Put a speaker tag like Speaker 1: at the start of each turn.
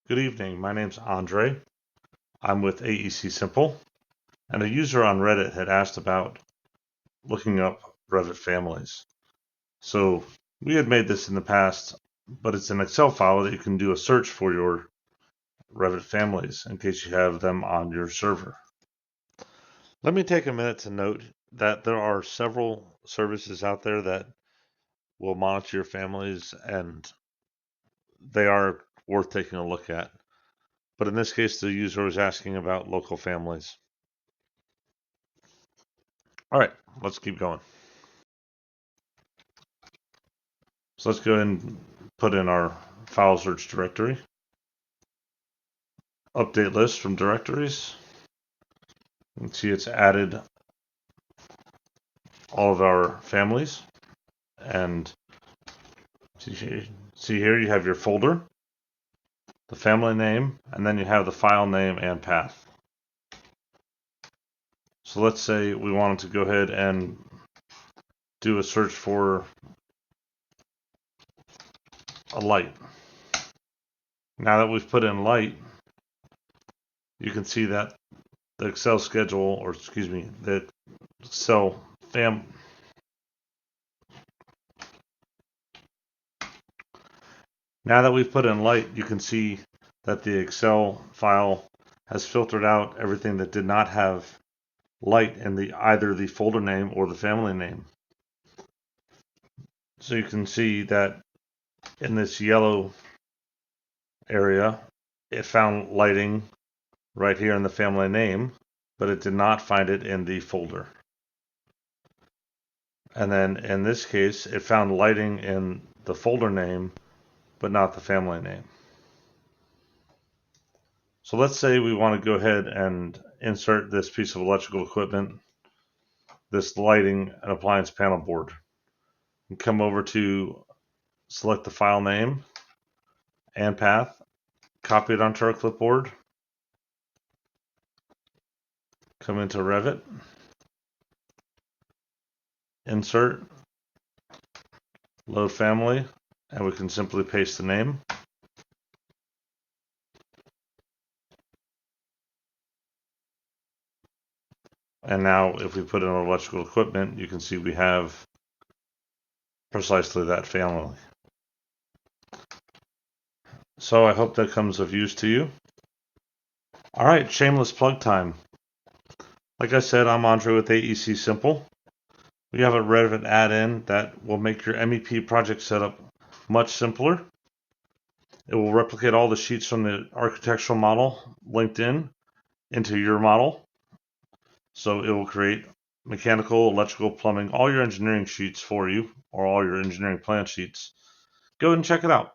Speaker 1: Good evening. My name's Andre. I'm with AEC Simple, and a user on Reddit had asked about looking up Revit families. So we had made this in the past, but it's an Excel file that you can do a search for your Revit families in case you have them on your server. Let me take a minute to note that there are several services out there that will monitor your families, and they are worth taking a look at. But in this case, the user was asking about local families. All right, let's keep going. So let's go ahead and put in our file search directory. Update list from directories. You can see it's added all of our families. And see here you have your folder, the family name, and then you have the file name and path. So let's say we wanted to go ahead and do a search for a light. Now that we've put in light, you can see that the Excel schedule, or excuse me, the Excel Now that we've put in light, you can see that the Excel file has filtered out everything that did not have light in either the folder name or the family name. So you can see that in this yellow area, it found lighting right here in the family name, but it did not find it in the folder. And then in this case, it found lighting in the folder name, but not the family name. So let's say we want to go ahead and insert this piece of electrical equipment, this lighting and appliance panel board. And come over to select the file name and path, copy it onto our clipboard, come into Revit, insert, load family, and we can simply paste the name. And now if we put in our electrical equipment, you can see we have precisely that family. So I hope that comes of use to you. All right, shameless plug time. Like I said, I'm Andre with AEC Simple. We have a Revit add-in that will make your MEP project setup much simpler. It will replicate all the sheets from the architectural model linked into your model. So it will create mechanical, electrical, plumbing, all your engineering sheets for you, or all your engineering plan sheets. Go ahead and check it out.